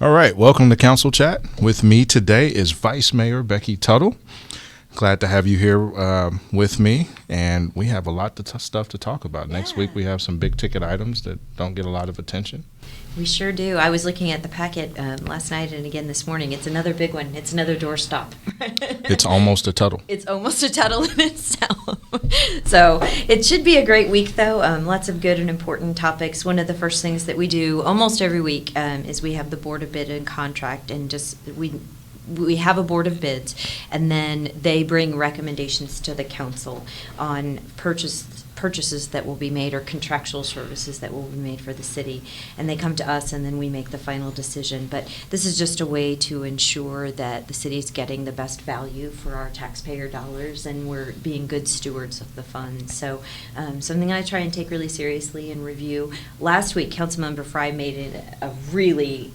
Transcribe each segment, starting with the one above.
All right, welcome to Council Chat. With me today is Vice Mayor Becky Tuttle. Glad to have you here with me, and we have a lot of stuff to talk about. Next week we have some big ticket items that don't get a lot of attention. We sure do. I was looking at the packet last night and again this morning. It's another big one. It's another doorstop. It's almost a Tuttle. It's almost a Tuttle in itself. So it should be a great week, though. Lots of good and important topics. One of the first things that we do almost every week is we have the Board of Bid and Contract, and we have a board of bids, and then they bring recommendations to the council on purchases that will be made or contractual services that will be made for the city, and they come to us and then we make the final decision. But this is just a way to ensure that the city's getting the best value for our taxpayer dollars and we're being good stewards of the funds. So something I try and take really seriously and review. Last week, Councilmember Fry made it a really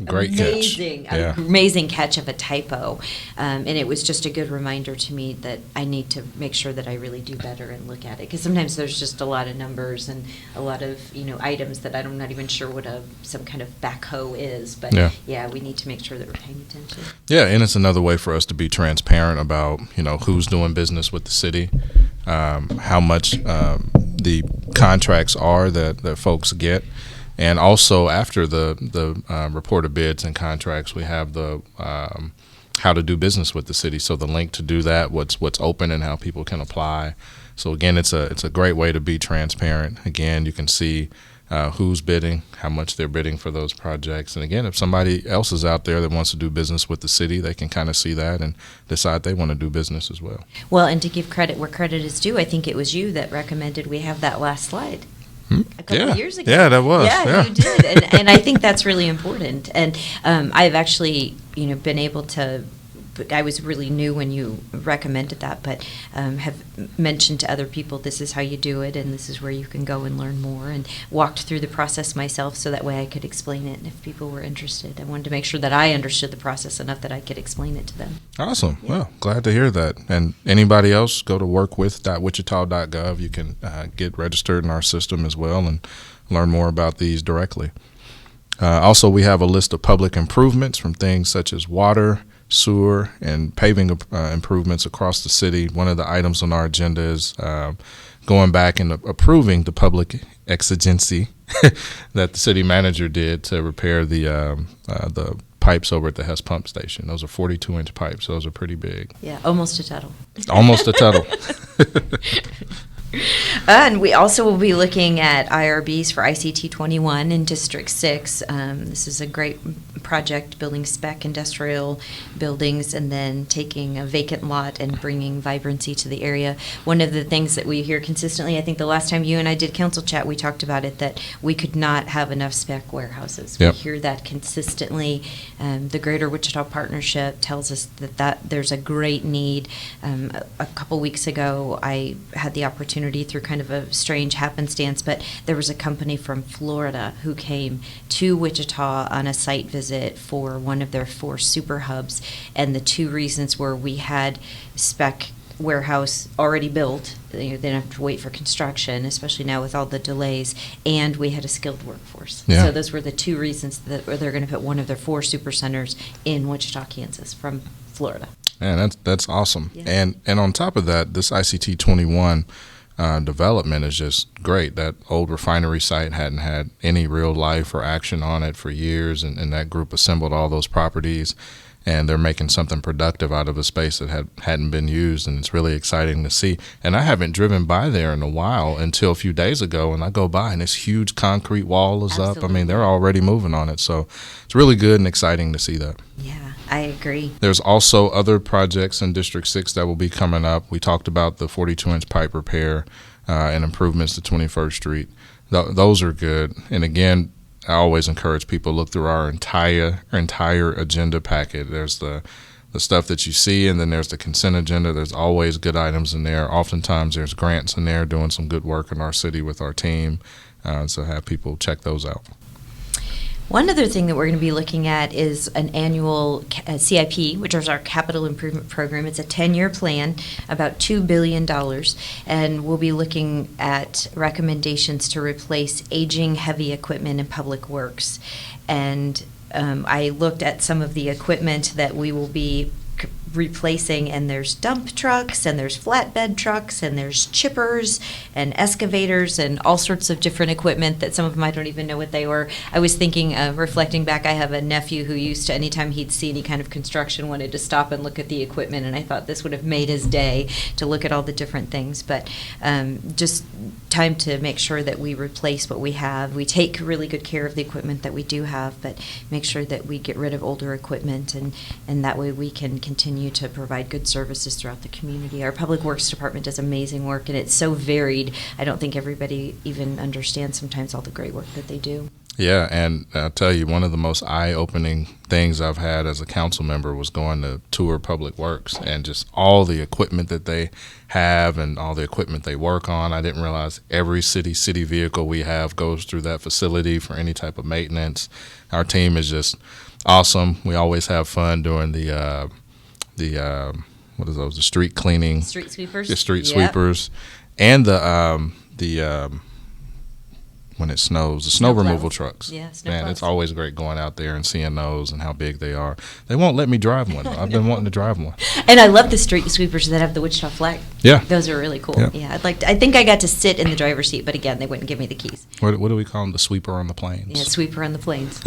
amazing catch of a typo, and it was just a good reminder to me that I need to make sure that I really do better and look at it, because sometimes there's just a lot of numbers and a lot of items that I'm not even sure what some kind of backhoe is, but yeah, we need to make sure that we're paying attention. Yeah, and it's another way for us to be transparent about who's doing business with the city, how much the contracts are that folks get. And also, after the report of bids and contracts, we have the how to do business with the city. So the link to do that, what's open, and how people can apply. So again, it's a great way to be transparent. Again, you can see who's bidding, how much they're bidding for those projects. And again, if somebody else is out there that wants to do business with the city, they can kind of see that and decide they want to do business as well. Well, and to give credit where credit is due, I think it was you that recommended we have that last slide. A couple of years ago. Yeah, that was. Yeah, you did. And I think that's really important. And I've actually, been able to, I was really new when you recommended that, but have mentioned to other people, this is how you do it, and this is where you can go and learn more, and walked through the process myself so that way I could explain it. And if people were interested, I wanted to make sure that I understood the process enough that I could explain it to them. Awesome. Yeah. Well, glad to hear that. And anybody else, go to workwith.wichita.gov. You can get registered in our system as well and learn more about these directly. Also, we have a list of public improvements from things such as water, sewer, and paving improvements across the city. One of the items on our agenda is going back and approving the public exigency that the city manager did to repair the pipes over at the Hess pump station. Those are 42-inch pipes. Those are pretty big. Yeah, almost a Tuttle. Almost a Tuttle. And we also will be looking at IRBs for ICT21 in District 6. This is a great project, building spec industrial buildings and then taking a vacant lot and bringing vibrancy to the area. One of the things that we hear consistently, I think the last time you and I did council chat, we talked about it, that we could not have enough spec warehouses. Yep. We hear that consistently. The Greater Wichita Partnership tells us that there's a great need. A couple weeks ago, I had the opportunity through kind of a strange happenstance, but there was a company from Florida who came to Wichita on a site visit for one of their 4 super hubs, and the 2 reasons were we had spec warehouse already built, they didn't have to wait for construction, especially now with all the delays, and we had a skilled workforce. Yeah. So those were the 2 reasons that they're going to put one of their 4 super centers in Wichita, Kansas from Florida. Man, that's awesome. Yeah. And on top of that, this ICT21 development is just great. That old refinery site hadn't had any real life or action on it for years, and that group assembled all those properties, and they're making something productive out of a space that hadn't been used, and it's really exciting to see. And I haven't driven by there in a while until a few days ago, and I go by and this huge concrete wall is Absolutely. up. I mean, they're already moving on it, so it's really good and exciting to see that. Yeah, I agree. There's also other projects in District 6 that will be coming up. We talked about the 42-inch pipe repair and improvements to 21st Street. Those are good. And again, I always encourage people to look through our entire agenda packet. There's the stuff that you see, and then there's the consent agenda. There's always good items in there. Oftentimes there's grants in there doing some good work in our city with our team. So have people check those out. One other thing that we're going to be looking at is an annual CIP, which is our capital improvement program. It's a 10-year plan, about $2 billion, and we'll be looking at recommendations to replace aging heavy equipment in public works. And I looked at some of the equipment that we will be replacing, and there's dump trucks and there's flatbed trucks and there's chippers and excavators and all sorts of different equipment that some of them I don't even know what they were. I was thinking, reflecting back, I have a nephew who used to, anytime he'd see any kind of construction, wanted to stop and look at the equipment, and I thought this would have made his day to look at all the different things. But just time to make sure that we replace what we have. We take really good care of the equipment that we do have, but make sure that we get rid of older equipment, and that way we can continue to provide good services throughout the community. Our Public Works Department does amazing work, and it's so varied. I don't think everybody even understands sometimes all the great work that they do. Yeah, and I'll tell you, one of the most eye-opening things I've had as a council member was going to tour Public Works and just all the equipment that they have and all the equipment they work on. I didn't realize every city vehicle we have goes through that facility for any type of maintenance. Our team is just awesome. We always have fun doing the what is those? The street cleaning, Street sweepers. the street sweepers, and the when it snows, the snow removal trucks. Yeah, snow Man, plows. it's always great going out there and seeing those and how big they are. They won't let me drive one, though. I've been wanting to drive one. And I love the street sweepers that have the Wichita flag. Yeah. Those are really cool. Yeah. Yeah, I think I got to sit in the driver's seat, but again, they wouldn't give me the keys. What do we call them? The sweeper on the planes. Yeah, sweeper on the planes.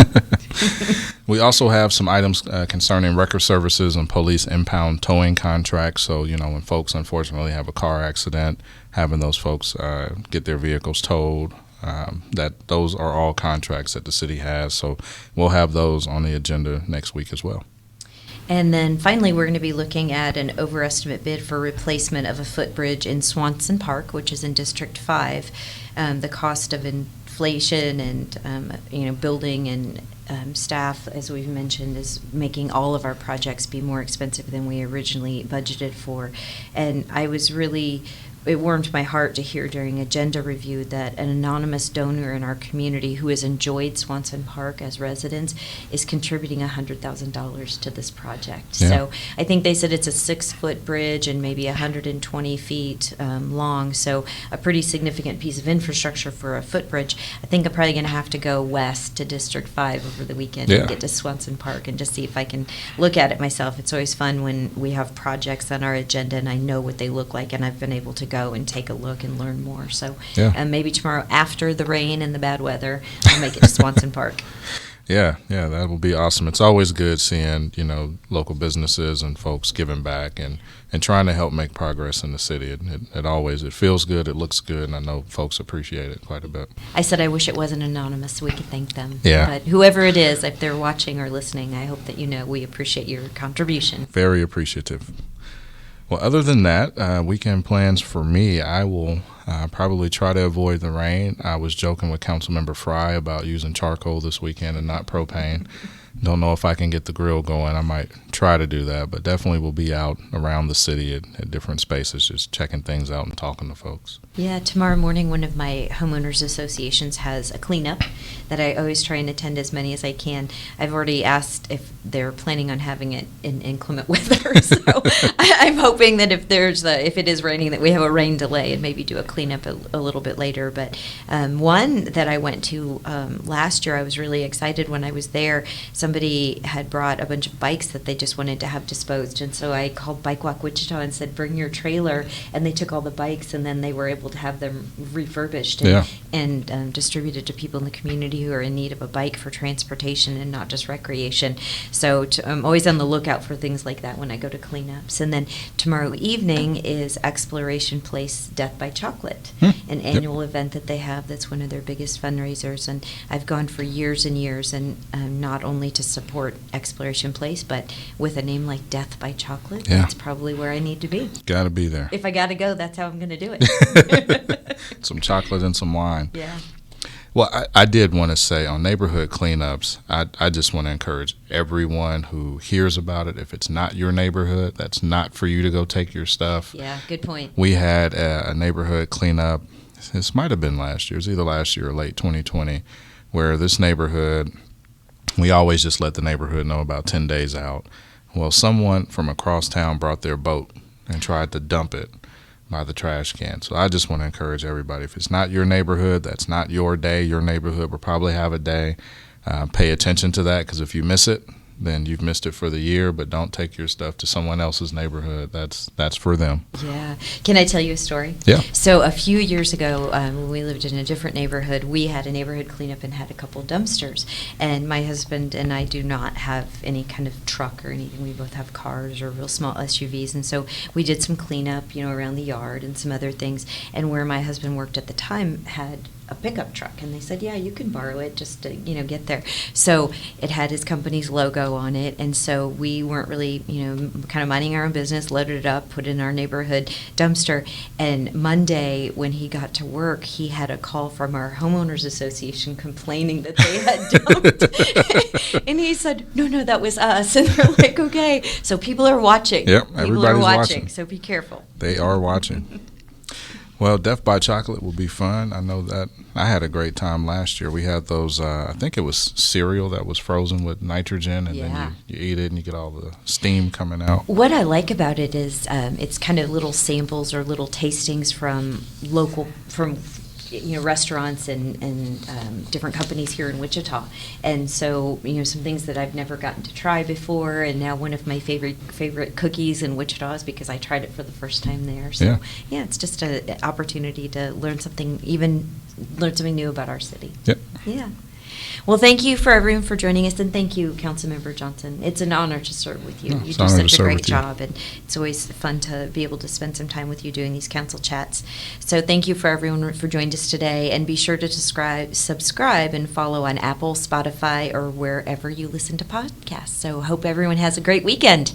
We also have some items concerning record services and police impound towing contracts. So, when folks unfortunately have a car accident, having those folks get their vehicles towed, that those are all contracts that the city has. So we'll have those on the agenda next week as well. And then finally, we're going to be looking at an overestimate bid for replacement of a footbridge in Swanson Park, which is in District 5. The cost of inflation and, building and staff, as we've mentioned, is making all of our projects be more expensive than we originally budgeted for. And it warmed my heart to hear during agenda review that an anonymous donor in our community who has enjoyed Swanson Park as residents is contributing $100,000 to this project. Yeah. So I think they said it's a 6-foot bridge and maybe 120 feet long, so a pretty significant piece of infrastructure for a footbridge. I think I'm probably going to have to go west to District 5 over the weekend and get to Swanson Park and just see if I can look at it myself. It's always fun when we have projects on our agenda and I know what they look like, and I've been able to go and take a look and learn more. So maybe tomorrow after the rain and the bad weather, I'll make it to Swanson Park. Yeah, that will be awesome. It's always good seeing, local businesses and folks giving back and trying to help make progress in the city. It feels good, it looks good, and I know folks appreciate it quite a bit. I said I wish it wasn't anonymous so we could thank them. Yeah. But whoever it is, if they're watching or listening, I hope that we appreciate your contribution. Very appreciative. Well, other than that, weekend plans for me, I will probably try to avoid the rain. I was joking with Councilmember Fry about using charcoal this weekend and not propane. Don't know if I can get the grill going. I might try to do that, but definitely will be out around the city at different spaces, just checking things out and talking to folks. Yeah, tomorrow morning one of my homeowners associations has a cleanup that I always try and attend as many as I can. I've already asked if they're planning on having it in inclement weather, so I'm hoping that if it is raining, that we have a rain delay and maybe do a cleanup a little bit later. But one that I went to last year, I was really excited when I was there. Somebody had brought a bunch of bikes that they just wanted to have disposed, and so I called Bike Walk Wichita and said, bring your trailer, and they took all the bikes, and then they were able to have them refurbished and distributed to people in the community who are in need of a bike for transportation and not just recreation. So I'm always on the lookout for things like that when I go to cleanups. And then tomorrow evening is Exploration Place Death by Chocolate, an annual event that they have that's one of their biggest fundraisers. And I've gone for years and years, and not only to support Exploration Place, but with a name like Death by Chocolate, that's probably where I need to be. Got to be there. If I got to go, that's how I'm going to do it. Some chocolate and some wine. Yeah. Well, I did want to say on neighborhood cleanups, I just want to encourage everyone who hears about it, if it's not your neighborhood, that's not for you to go take your stuff. Yeah, good point. We had a neighborhood cleanup, this might have been last year, it was either last year or late 2020, where this neighborhood, we always just let the neighborhood know about 10 days out. Well, someone from across town brought their boat and tried to dump it by the trash can. So I just want to encourage everybody, if it's not your neighborhood, that's not your day, your neighborhood will probably have a day. pay attention to that, because if you miss it, then you've missed it for the year. But don't take your stuff to someone else's neighborhood. That's for them. Yeah. Can I tell you a story? Yeah. So a few years ago, when we lived in a different neighborhood, we had a neighborhood cleanup and had a couple dumpsters. And my husband and I do not have any kind of truck or anything. We both have cars or real small SUVs. And so we did some cleanup, around the yard and some other things. And where my husband worked at the time had a pickup truck, and they said, yeah, you can borrow it just to get there. So it had his company's logo on it, and so we weren't really kind of minding our own business, loaded it up, put it in our neighborhood dumpster. And Monday when he got to work, he had a call from our homeowners association complaining that they had dumped. And he said, no, that was us. And they're like, okay, so people are watching. Yep, people everybody's are watching, so be careful. They are watching. Well, Death by Chocolate will be fun. I know that I had a great time last year. We had those, I think it was cereal that was frozen with nitrogen, and then you eat it and you get all the steam coming out. What I like about it is it's kind of little samples or little tastings from restaurants and different companies here in Wichita. And so, some things that I've never gotten to try before, and now one of my favorite cookies in Wichita is because I tried it for the first time there. So, yeah it's just an opportunity to learn something new about our city. Yep. Yeah. Well, thank you for everyone for joining us, and thank you, Councilmember Johnson. It's an honor to serve with you. You do such a great job, and it's always fun to be able to spend some time with you doing these council chats. So thank you for everyone for joining us today, and be sure to subscribe and follow on Apple, Spotify, or wherever you listen to podcasts. So hope everyone has a great weekend.